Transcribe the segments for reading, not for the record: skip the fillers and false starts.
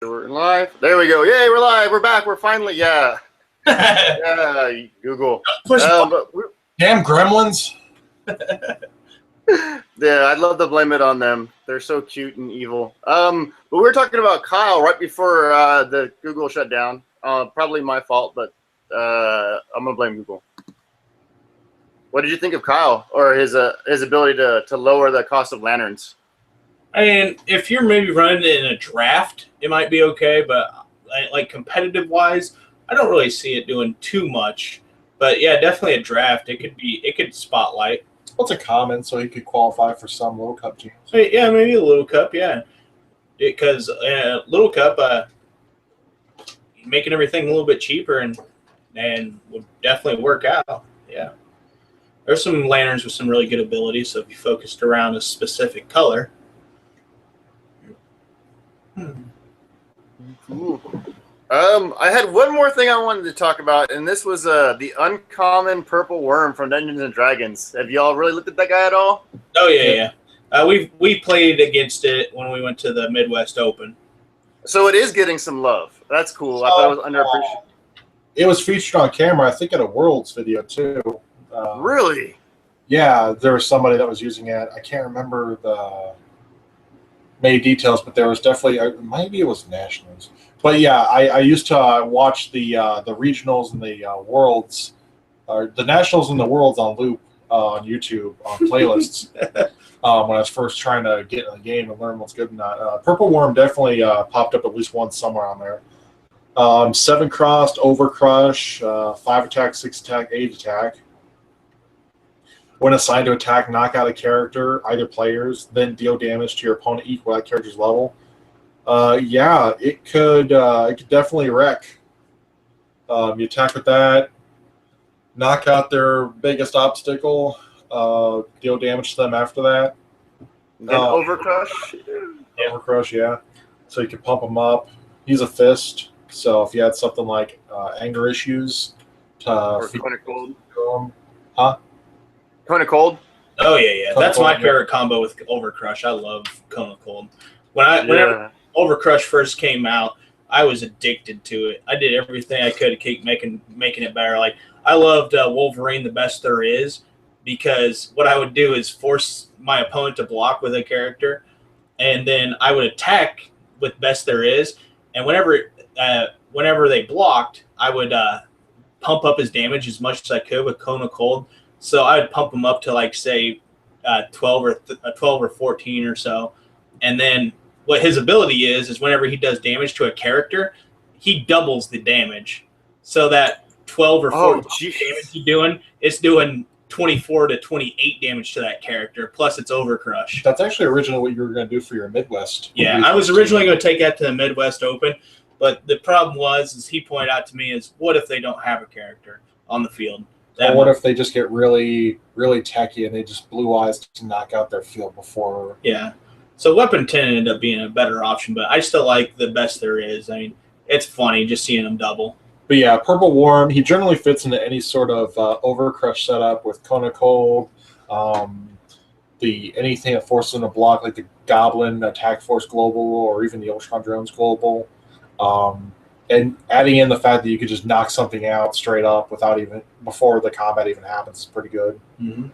We're live. There we go. Yay, we're live. We're back. We're finally, yeah. Yeah, Google. Damn gremlins. Yeah, I'd love to blame it on them. They're so cute and evil. But we were talking about Kyle right before the Google shut down. Probably my fault, but I'm gonna blame Google. What did you think of Kyle or his ability to lower the cost of lanterns? I mean, if you're maybe running in a draft, it might be okay, but like competitive wise, I don't really see it doing too much. But yeah, definitely a draft. It could spotlight. What's a common so he could qualify for some Little Cup teams? Yeah, maybe a Little Cup. Yeah, because Little Cup, making everything a little bit cheaper and would definitely work out. Yeah, there's some lanterns with some really good abilities. So if you focused around a specific color. Ooh. I had one more thing I wanted to talk about, and this was the uncommon purple worm from Dungeons and Dragons. Have y'all really looked at that guy at all? Oh yeah. We played against it when we went to the Midwest Open. So it is getting some love. That's cool. I thought it was underappreciated. It was featured on camera, I think, at a Worlds video too. Really? Yeah, there was somebody that was using it. I can't remember the many details, but there was definitely maybe it was Nationals. But yeah, I used to watch the regionals and the Worlds, or the Nationals and the Worlds on loop on YouTube on playlists when I was first trying to get in the game and learn what's good and not. Purple Worm definitely popped up at least once somewhere on there. 7 crossed, overcrush, 5 attack, 6 attack, 8 attack. When assigned to attack, knock out a character, either players, then deal damage to your opponent equal that character's level. Yeah, it could definitely wreck. You attack with that, knock out their biggest obstacle, deal damage to them after that. Then overcrush? Overcrush, yeah. So you can pump them up. He's a fist, so if you had something like anger issues, or Cone of Cold. Huh? Cone of Cold? Oh yeah. Cone That's of my Cold, favorite combo with Overcrush. I love Cone of Cold. Whenever Overcrush first came out, I was addicted to it. I did everything I could to keep making it better. Like I loved Wolverine the best there is, because what I would do is force my opponent to block with a character, and then I would attack with best there is. And whenever they blocked, I would pump up his damage as much as I could with Cone of Cold. So I would pump him up to like say 12 or 14 or so, and then what his ability is whenever he does damage to a character, he doubles the damage. So that 12 or 14 damage he's doing, it's doing 24 to 28 damage to that character, plus it's Overcrush. That's actually originally what you were going to do for your Midwest. Yeah, I was originally going to take that to the Midwest Open, but the problem was he pointed out to me, is what if they don't have a character on the field? Or what if they just get really, really techy and they just blue eyes to knock out their field before? Yeah. So Weapon 10 ended up being a better option, but I still like the best there is. I mean, it's funny just seeing them double. But yeah, Purple Worm, he generally fits into any sort of Overcrush setup with Cone of Cold, anything that forces him to block, like the Goblin Attack Force Global or even the Ultron Drones Global. And adding in the fact that you could just knock something out straight up before the combat even happens is pretty good. Mm-hmm.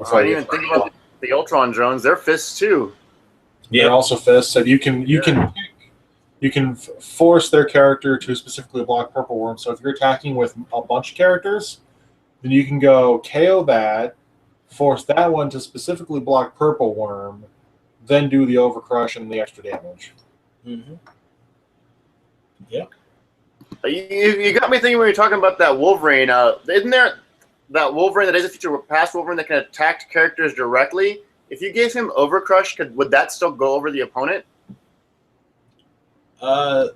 I didn't even think about the Ultron drones. They're fists too. Yeah, they're also fists, and you can force their character to specifically block Purple Worm. So if you're attacking with a bunch of characters, then you can go KO that, force that one to specifically block Purple Worm, then do the Overcrush and the extra damage. Mm-hmm. Yeah. You got me thinking when you're talking about that Wolverine. Isn't there that Wolverine that is a future past Wolverine that can attack characters directly? If you gave him Overcrush, would that still go over the opponent? Yeah.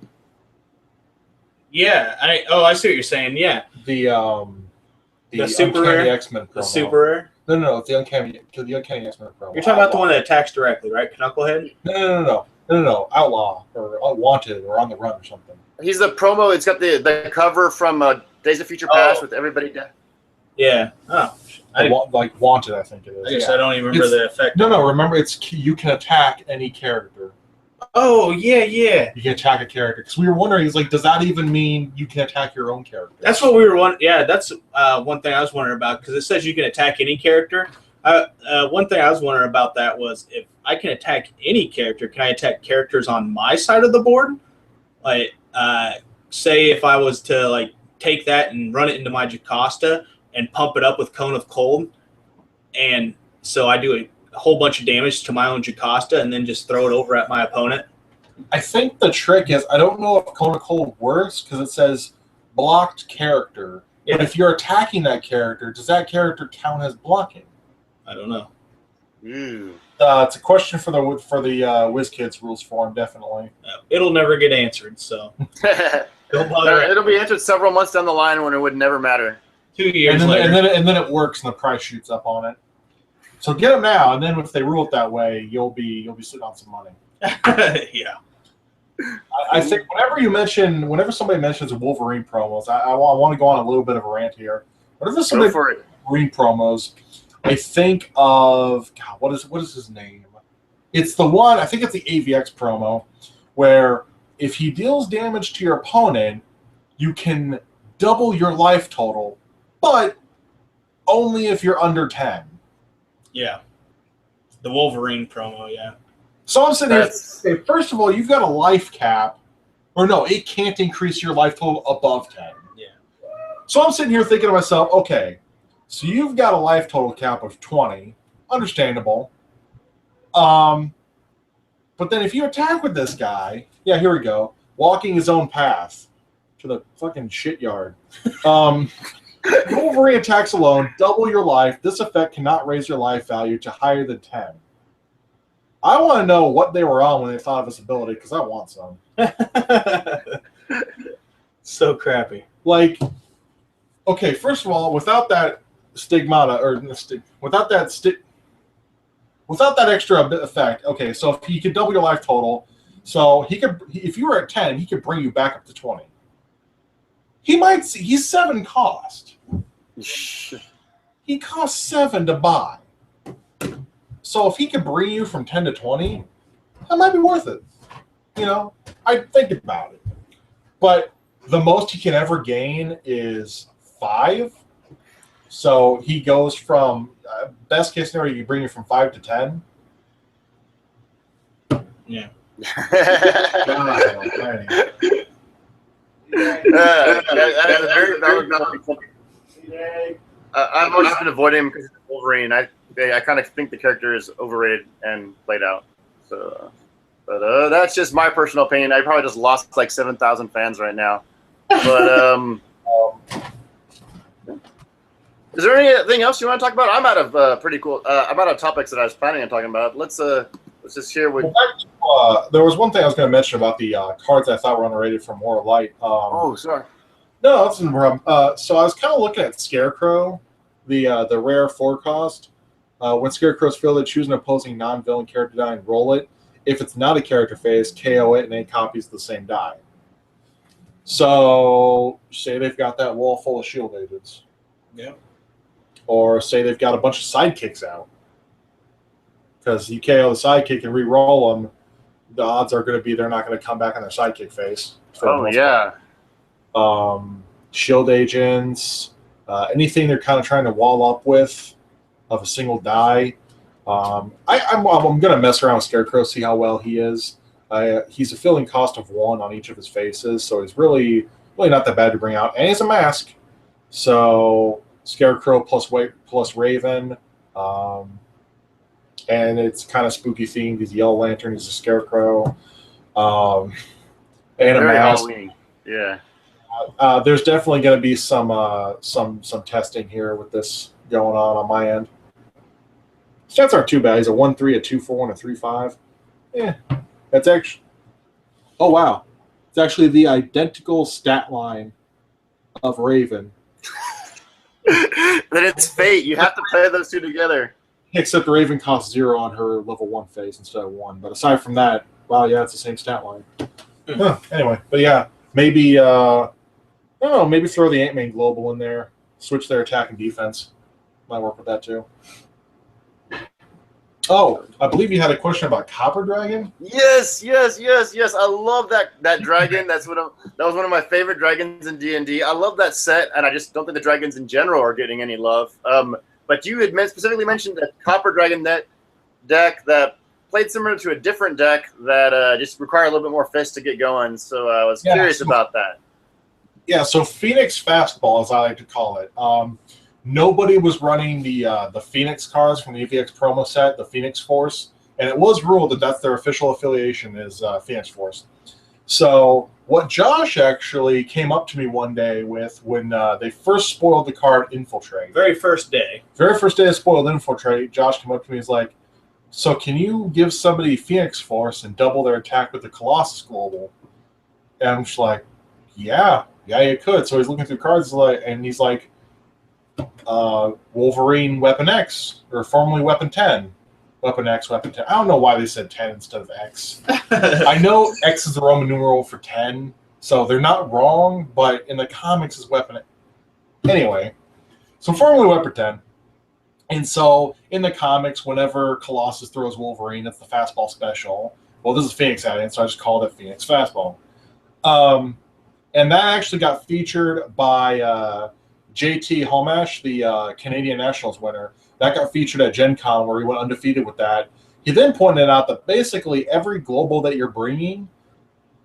I see what you're saying. Yeah. The Super Uncanny Rare X-Men promo. The Super Rare. No. The Uncanny X-Men promo. You're talking about the one that attacks directly, right? Knucklehead? No. Outlaw or Wanted or On the Run or something. He's the promo. It's got the cover from Days of Future Past with everybody dead. Yeah. Oh. Like Wanted, I think it is. I guess I don't even remember the effect. No. Remember, you can attack any character. Oh, yeah. You can attack a character. Because we were wondering, is like, does that even mean you can attack your own character? That's what we were wondering. Yeah, that's one thing I was wondering about because it says you can attack any character. One thing I was wondering about that was if I can attack any character, can I attack characters on my side of the board? Like, say if I was to like take that and run it into my Jocasta and pump it up with Cone of Cold, and so I do a whole bunch of damage to my own Jocasta and then just throw it over at my opponent. I think the trick is, I don't know if Cone of Cold works because it says blocked character. Yeah. But if you're attacking that character, does that character count as blocking? I don't know. It's a question for the WizKids rules forum, definitely. It'll never get answered, so don't bother. It'll be answered several months down the line when it would never matter. 2 years and then, later. and then it works and the price shoots up on it. So get them now, and then if they rule it that way, you'll be sitting on some money. Yeah. I think whenever somebody mentions Wolverine promos, I want to go on a little bit of a rant here. Whenever somebody Go for it. Wolverine promos, I think of God. What is his name? It's the one. I think it's the AVX promo where if he deals damage to your opponent, you can double your life total, but only if you're under 10. Yeah. The Wolverine promo, yeah. So I'm sitting here saying, first of all, you've got a life cap, or no, it can't increase your life total above 10. Yeah. So I'm sitting here thinking to myself, okay, so you've got a life total cap of 20, understandable. But then if you attack with this guy, yeah, here we go, walking his own path to the fucking shit yard. Wolverine attacks alone, double your life. This effect cannot raise your life value to higher than 10. I want to know what they were on when they thought of this ability, because I want some. So crappy. Like, okay, first of all, without that stigmata, or without that extra effect, okay, so if he could double your life total, so he could, if you were at 10, he could bring you back up to 20. He's 7 cost. He costs 7 to buy. So if he could bring you from 10 to 20, that might be worth it. You know, I'd think about it. But the most he can ever gain is 5. So he goes from, best case scenario, you bring you from 5 to 10. Yeah. God almighty. That is a very valid point. I've always been avoiding him because of Wolverine. I kind of think the character is overrated and played out. So, but that's just my personal opinion. I probably just lost like 7,000 fans right now. But is there anything else you want to talk about? I'm out of pretty cool. I'm out of topics that I was planning on talking about. Let's just hear what. There was one thing I was going to mention about the cards I thought were underrated from More Light. Oh, sorry. No, that's no problem. So I was kind of looking at Scarecrow, the rare 4 cost. When Scarecrow's fielded, choose an opposing non-villain character die and roll it. If it's not a character phase, KO it and 8 copies of the same die. So say they've got that wall full of shield agents. Yeah. Or say they've got a bunch of sidekicks out. Because you KO the sidekick and re-roll them, the odds are going to be they're not going to come back on their sidekick phase. Oh, yeah. Shield agents, anything they're kind of trying to wall up with of a single die. I'm going to mess around with Scarecrow, see how well he is. He's a filling cost of 1 on each of his faces, so he's really not that bad to bring out. And he's a mask. So Scarecrow plus Raven. And it's kind of spooky themed. He's a Yellow Lantern. He's a Scarecrow. And a Very mask. Halloween. Yeah. There's definitely going to be some testing here with this going on my end. Stats aren't too bad. He's a 1-3, a 2-4, and a 3-5. Yeah, that's actually. Oh wow, it's actually the identical stat line of Raven. Then it's fate. You have to play those two together. Except Raven costs 0 on her level 1 phase instead of 1. But aside from that, wow, yeah, it's the same stat line. Anyway, but yeah, maybe I don't know, maybe throw the Ant-Man Global in there, switch their attack and defense. Might work with that too. Oh, I believe you had a question about Copper Dragon. Yes. I love that dragon. That was one of my favorite dragons in D&D. I love that set, and I just don't think the dragons in general are getting any love. But you had specifically mentioned a Copper Dragon deck that played similar to a different deck that just required a little bit more fists to get going. So I was curious about that. Yeah, so Phoenix Fastball, as I like to call it. Nobody was running the Phoenix cards from the EVX promo set, the Phoenix Force, and it was ruled that that's their official affiliation is Phoenix Force. So what Josh actually came up to me one day with when they first spoiled the card Infiltrate. Very first day Of spoiled Infiltrate, Josh came up to me and was like, so can you give somebody Phoenix Force and double their attack with the Colossus Global? And I'm just like, yeah, you could. So he's looking through cards and he's like, Wolverine Weapon X, or formerly Weapon 10. Weapon X, Weapon 10. I don't know why they said 10 instead of X. I know X is the Roman numeral for 10, so they're not wrong, but in the comics is Weapon X. Anyway, so formerly Weapon 10. And so in the comics, whenever Colossus throws Wolverine, it's the fastball special. Well, this is Phoenix adding, so I just called it Phoenix Fastball. And that actually got featured by JT Homash, the Canadian Nationals winner. That got featured at Gen Con where he went undefeated with that. He then pointed out that basically every global that you're bringing,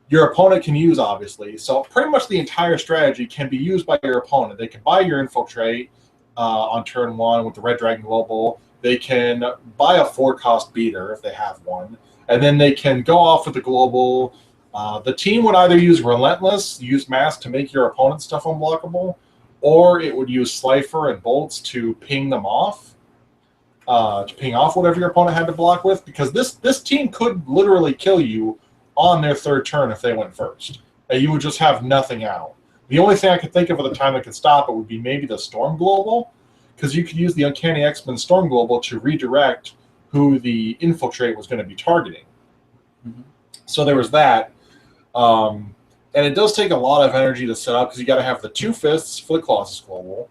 your opponent can use, obviously. So pretty much the entire strategy can be used by your opponent. They can buy your Infiltrate on turn 1 with the Red Dragon Global. They can buy a 4-cost beater if they have one. And then they can go off with the Global. The team would either use Relentless, use Mask to make your opponent's stuff unblockable, or it would use Slifer and Bolts to ping them off, to ping off whatever your opponent had to block with, because this team could literally kill you on their third turn if they went first. And you would just have nothing out. The only thing I could think of at the time that could stop it would be maybe the Storm Global, because you could use the Uncanny X-Men Storm Global to redirect who the Infiltrate was going to be targeting. Mm-hmm. So there was that. And it does take a lot of energy to set up because you got to have the 2 fists for the Colossus Global.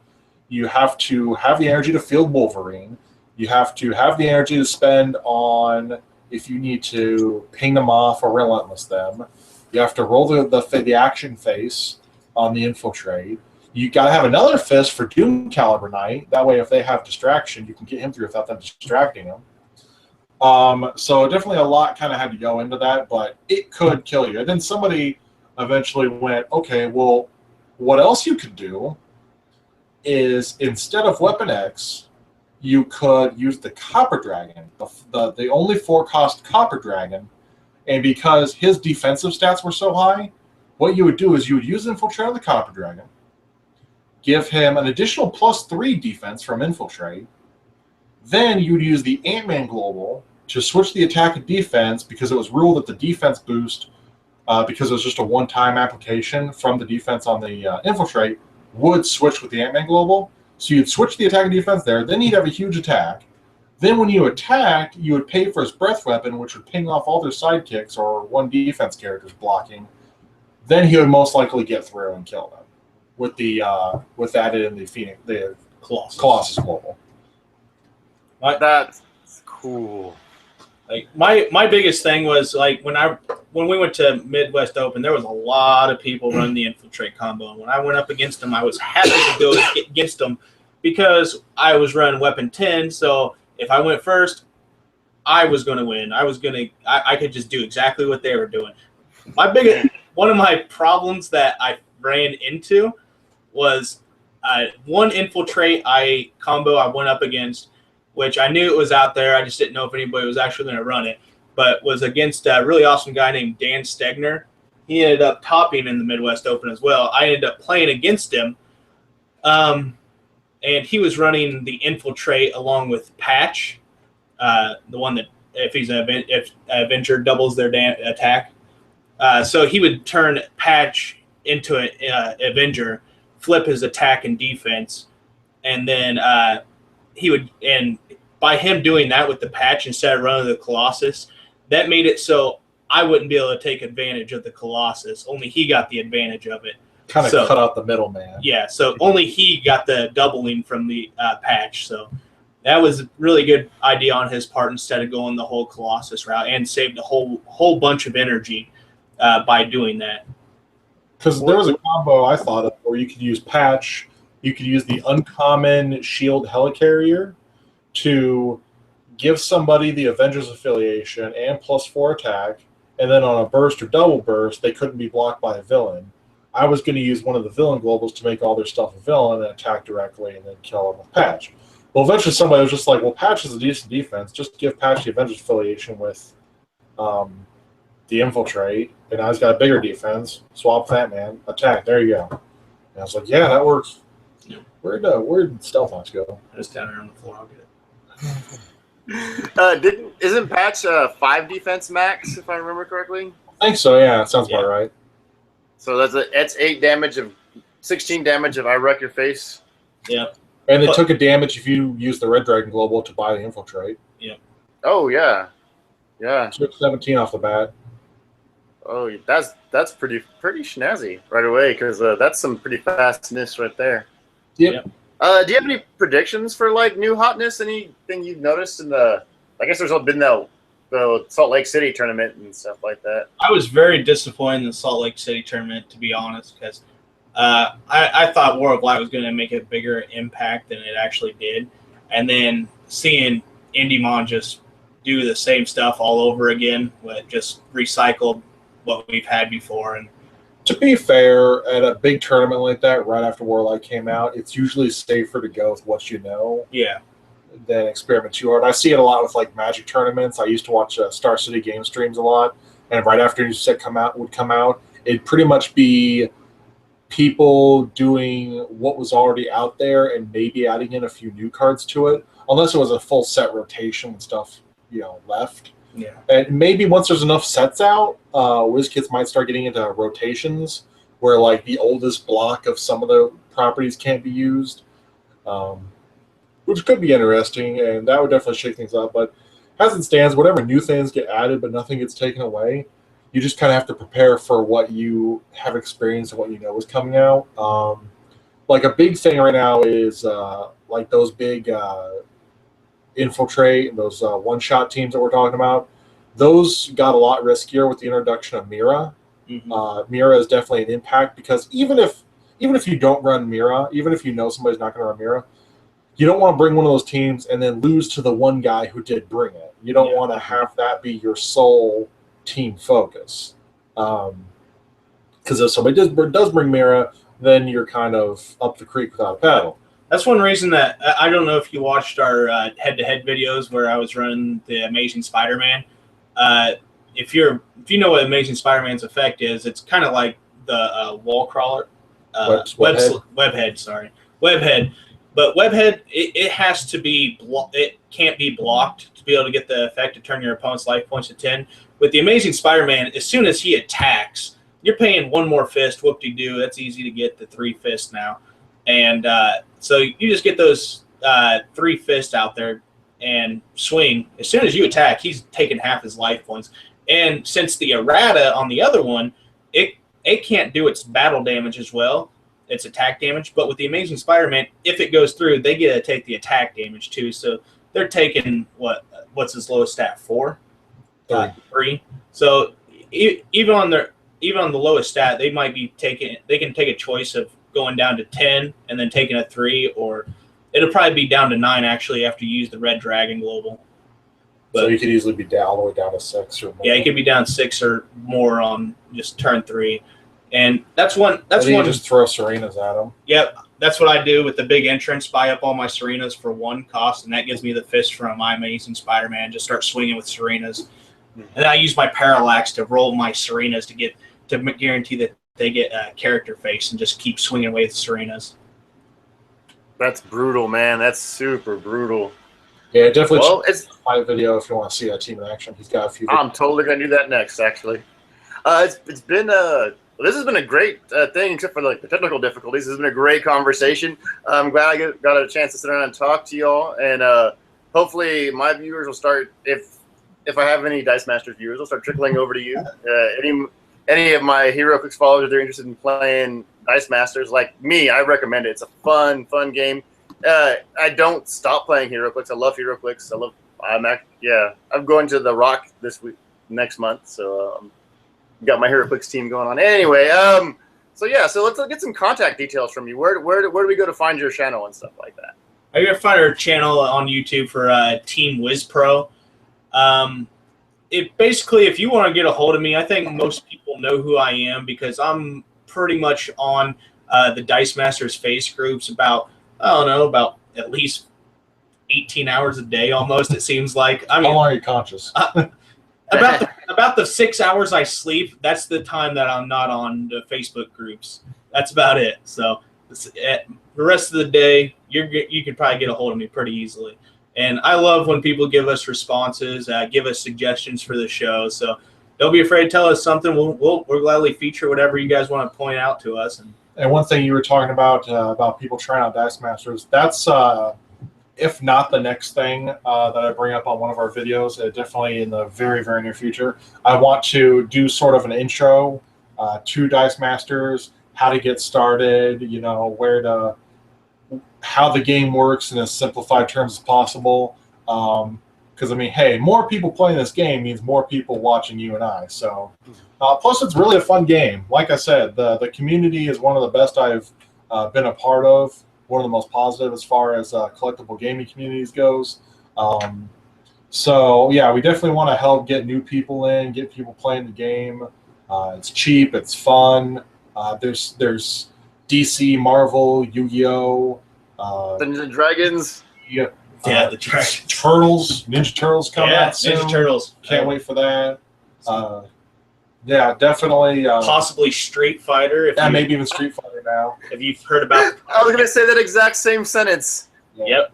You have to have the energy to field Wolverine. You have to have the energy to spend on if you need to ping them off or relentless them. You have to roll the action face on the Infiltrate. You got to have another fist for Doom Caliber Knight. That way, if they have distraction, you can get him through without them distracting him. So definitely a lot kind of had to go into that, but it could kill you. And then somebody eventually went, okay, well, what else you could do is instead of Weapon X, you could use the Copper Dragon, the only 4-cost Copper Dragon, and because his defensive stats were so high, what you would do is you would use Infiltrate on the Copper Dragon, give him an additional +3 defense from Infiltrate, then you would use the Ant-Man Global to switch the attack and defense because it was ruled that the defense boost, because it was just a one-time application from the defense on the Infiltrate, would switch with the Ant-Man Global. So you'd switch the attack and defense there. Then he'd have a huge attack. Then when you attacked, you would pay for his breath weapon, which would ping off all their sidekicks or one defense characters blocking. Then he would most likely get through and kill them with that in the Colossus Global. That's cool. Like my biggest thing was like when we went to Midwest Open, there was a lot of people running the Infiltrate combo, and when I went up against them, I was happy to go against them because I was running Weapon 10. So if I went first, I was going to win. I could just do exactly what they were doing. One of my problems that I ran into was one Infiltrate combo I went up against, which I knew it was out there. I just didn't know if anybody was actually going to run it, but was against a really awesome guy named Dan Stegner. He ended up topping in the Midwest Open as well. I ended up playing against him, and he was running the Infiltrate along with Patch, the one that if Avenger doubles their attack. So he would turn Patch into an Avenger, flip his attack and defense, and then and by him doing that with the Patch instead of running the Colossus, that made it so I wouldn't be able to take advantage of the Colossus. Only he got the advantage of it. Kind of cut out the middleman. Yeah, so only he got the doubling from the Patch. So that was a really good idea on his part instead of going the whole Colossus route, and saved a whole bunch of energy by doing that. Because there was a combo I thought of where you could use Patch, you could use the uncommon Shield Helicarrier to give somebody the Avengers affiliation and +4 attack, and then on a burst or double burst, they couldn't be blocked by a villain. I was going to use one of the villain globals to make all their stuff a villain and attack directly and then kill them with Patch. Well, eventually somebody was just like, well, Patch is a decent defense. Just give Patch the Avengers affiliation with the Infiltrate, and now he's got a bigger defense. Swap Fat Man, attack. There you go. And I was like, yeah, that works. Yeah. Where'd Stealth Fox go? Just down here on the floor. I'll get it. Isn't Patch 5 defense max, if I remember correctly? I think so, yeah. That sounds about right. So that's 8 damage of 16 damage if I wreck your face. Yeah. And they took a damage if you use the Red Dragon Global to buy the Infiltrate. Yeah. Oh yeah. Yeah. Took 17 off the bat. Oh, that's pretty snazzy right away, because that's some pretty fastness right there. Yep. Do you have any predictions for like new hotness? Anything you've noticed in the? I guess there's been the Salt Lake City tournament and stuff like that. I was very disappointed in the Salt Lake City tournament, to be honest, because I thought War of Light was going to make a bigger impact than it actually did, and then seeing Indymon just do the same stuff all over again, but just recycled what we've had before. And to be fair, at a big tournament like that, right after War of Light came out, it's usually safer to go with what you know. Yeah. Than experiment too hard. I see it a lot with like Magic tournaments. I used to watch Star City game streams a lot, and right after a new set would come out, it'd pretty much be people doing what was already out there and maybe adding in a few new cards to it, unless it was a full set rotation and stuff, left. Yeah. And maybe once there's enough sets out, WizKids might start getting into rotations where like the oldest block of some of the properties can't be used, which could be interesting, and that would definitely shake things up. But as it stands, whatever new things get added but nothing gets taken away, you just kind of have to prepare for what you have experienced and what you know is coming out. Like a big thing right now is like those big Infiltrate and those one-shot teams that we're talking about. Those got a lot riskier with the introduction of Mira. mm-hmm. Mira is definitely an impact, because even if you don't run Mira, even if you know somebody's not going to run Mira, you don't want to bring one of those teams and then lose to the one guy who did bring it. You don't want to have that be your sole team focus. Because if somebody does bring Mira, then you're kind of up the creek without a paddle. That's one reason that I don't know if you watched our head-to-head videos where I was running the Amazing Spider-Man. If you know what Amazing Spider-Man's effect is, it's kind of like the wall crawler, webhead. Sorry, webhead. But webhead, it has to be it can't be blocked to be able to get the effect to turn your opponent's life points to 10. With the Amazing Spider-Man, as soon as he attacks, you're paying one more fist. Whoop-de-doo. That's easy to get the 3 fists now. And so you just get those 3 fists out there and swing. As soon as you attack, he's taking half his life points. And since the errata on the other one, it can't do its battle damage as well, its attack damage. But with the Amazing Spider-Man, if it goes through, they get to take the attack damage too. So they're taking what's his lowest stat? 4? 3. So even on the lowest stat, they might be they can take a choice of going down to 10 and then taking a 3, or it'll probably be down to 9 actually after you use the Red Dragon Global. But, so you could easily be all the way down to 6 or more. Yeah, you could be down 6 or more on just turn 3. And that's one. You just throw Serenas at them. Yep, that's what I do with the big entrance. Buy up all my Serenas for 1 cost, and that gives me the fist from my Amazing Spider-Man. Just start swinging with Serenas. And then I use my Parallax to roll my Serenas to guarantee that they get a character face and just keep swinging away with Serenas. That's brutal, man. That's super brutal. Yeah, definitely. Well, it's my video if you want to see that team in action. He's got a few. I'm totally gonna do that next. Actually, it's been this has been a great thing, except for like the technical difficulties. This has been a great conversation. I'm glad I got a chance to sit around and talk to y'all, and hopefully my viewers will start if I have any Dice Masters viewers, will start trickling over to you. Any of my HeroClix followers, if they're interested in playing Dice Masters, like me, I recommend it. It's a fun game. I don't stop playing HeroClix. I love HeroClix. I'm going to the Rock next month, so got my HeroClix team going on. Anyway, so let's get some contact details from you. Where do we go to find your channel and stuff like that? You can find our channel on YouTube for Team Wiz Pro. Basically, if you want to get a hold of me, I think most people know who I am because I'm pretty much on the Dice Masters face groups about at least 18 hours a day almost, it seems like. I mean, how long are you conscious? About the 6 hours I sleep, that's the time that I'm not on the Facebook groups. That's about it. So the rest of the day, you could probably get a hold of me pretty easily. And I love when people give us responses, give us suggestions for the show. So don't be afraid to tell us something. We'll gladly feature whatever you guys want to point out to us. And one thing you were talking about people trying out Dice Masters, that's if not the next thing that I bring up on one of our videos, definitely in the very, very near future. I want to do sort of an intro to Dice Masters, how to get started, how the game works in as simplified terms as possible. Because, I mean, hey, more people playing this game means more people watching you and I. So, plus, it's really a fun game. Like I said, the community is one of the best I've been a part of, one of the most positive as far as collectible gaming communities goes. So, yeah, we definitely want to help get new people in, get people playing the game. It's cheap. It's fun. There's DC, Marvel, Yu-Gi-Oh! Dungeons and Dragons. Yeah, the Dragons. Turtles, Ninja Turtles coming out soon. Ninja Turtles. Can't wait for that. Yeah, definitely. Possibly Street Fighter. Maybe even Street Fighter now. If you've heard about. I was gonna say that exact same sentence. Yeah.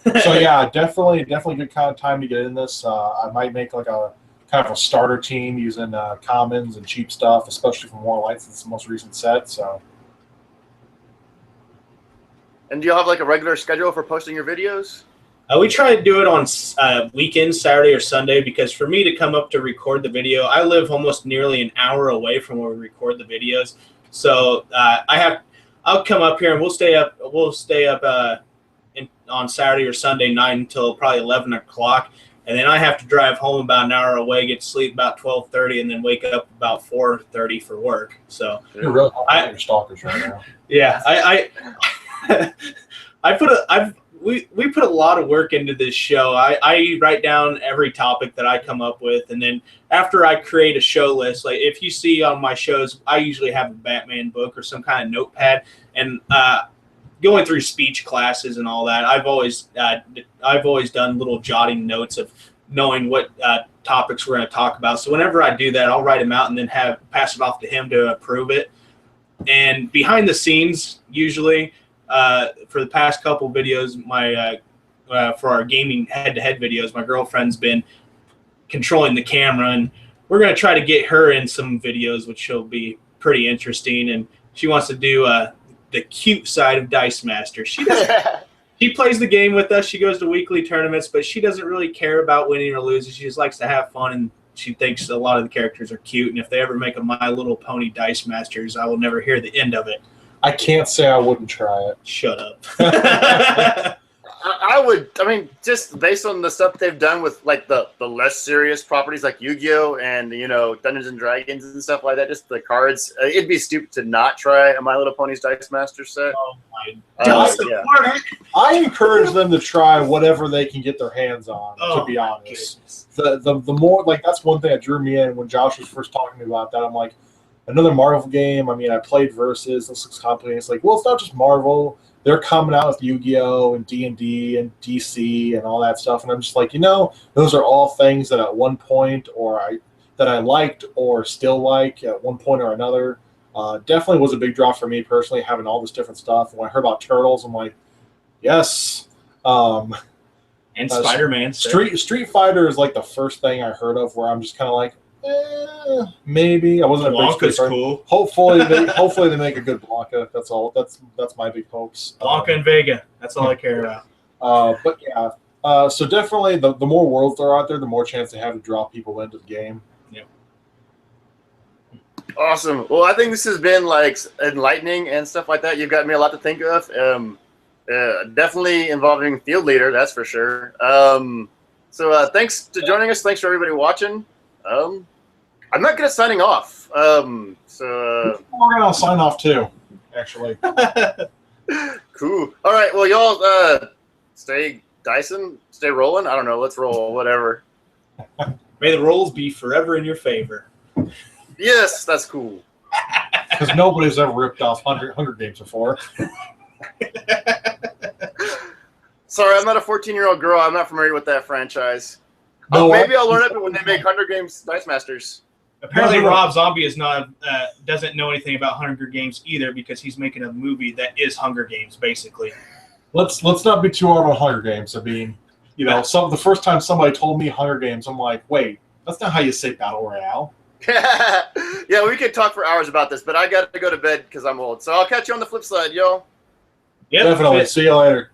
Yep. So yeah, definitely good kind of time to get in this. I might make like a kind of a starter team using commons and cheap stuff, especially for more lights. It's the most recent set. So. And do you have like a regular schedule for posting your videos? We try to do it on weekends, Saturday or Sunday, because for me to come up to record the video, I live almost nearly an hour away from where we record the videos. So I'll come up here and we'll stay up on Saturday or Sunday night until probably 11 o'clock. And then I have to drive home about an hour away, get to sleep about 12:30, and then wake up about 4:30 for work. So you're really your stalkers right now. Yeah, we put a lot of work into this show. I write down every topic that I come up with, and then after I create a show list, like if you see on my shows, I usually have a Batman book or some kind of notepad, and going through speech classes and all that, I've always done little jotting notes of knowing what topics we're going to talk about. So whenever I do that, I'll write them out and then pass it off to him to approve it. And behind the scenes, usually. For the past couple videos, for our gaming head-to-head videos, my girlfriend's been controlling the camera, and we're going to try to get her in some videos, which will be pretty interesting. And she wants to do the cute side of Dice Master. She plays the game with us. She goes to weekly tournaments, but she doesn't really care about winning or losing. She just likes to have fun, and she thinks a lot of the characters are cute. And if they ever make a My Little Pony Dice Masters, I will never hear the end of it. I can't say I wouldn't try it. Shut up. I would. I mean, just based on the stuff they've done with like the less serious properties like Yu-Gi-Oh! And Dungeons and Dragons and stuff like that. Just the cards. It'd be stupid to not try a My Little Pony's Dice Master set. Oh my God! Yeah. I encourage them to try whatever they can get their hands on. To be honest, the more like that's one thing that drew me in when Josh was first talking to me about that. I'm like. Another Marvel game. I mean, I played Versus. This looks complicated. It's like, well, it's not just Marvel. They're coming out with Yu-Gi-Oh! And D&D and DC and all that stuff. And I'm just like, those are all things that at one point that I liked or still like at one point or another. Definitely was a big draw for me personally, having all this different stuff. And when I heard about Turtles, I'm like, yes. And Spider-Man. Street Fighter is like the first thing I heard of where I'm just kind of like, maybe I wasn't a big Street Fighter. Cool. Hopefully they make a good Blanca. That's all. That's my big hopes. Blanca and Vega. That's all I care about. But yeah. So definitely, the more worlds there are out there, the more chance they have to draw people into the game. Yeah. Awesome. Well, I think this has been like enlightening and stuff like that. You've got me a lot to think of. Definitely involving Field Leader, that's for sure. So thanks to joining us. Thanks for everybody watching. I'm not good at signing off. We're gonna sign off too, actually. Cool. All right. Well, y'all stay Dyson, stay rolling. I don't know. Let's roll. Whatever. May the rolls be forever in your favor. Yes, that's cool. Because nobody's ever ripped off Hunger Games before. Sorry, I'm not a 14-year-old girl. I'm not familiar with that franchise. No, Maybe I'll learn it when they make Hunger Games Dice Masters. Apparently, Rob Zombie is not doesn't know anything about Hunger Games either because he's making a movie that is Hunger Games, basically. Let's not be too hard on Hunger Games. I mean, you know, the first time somebody told me Hunger Games, I'm like, wait, that's not how you say Battle Royale. Yeah, we could talk for hours about this, but I got to go to bed because I'm old. So I'll catch you on the flip side, yo. Yep, definitely. See you later.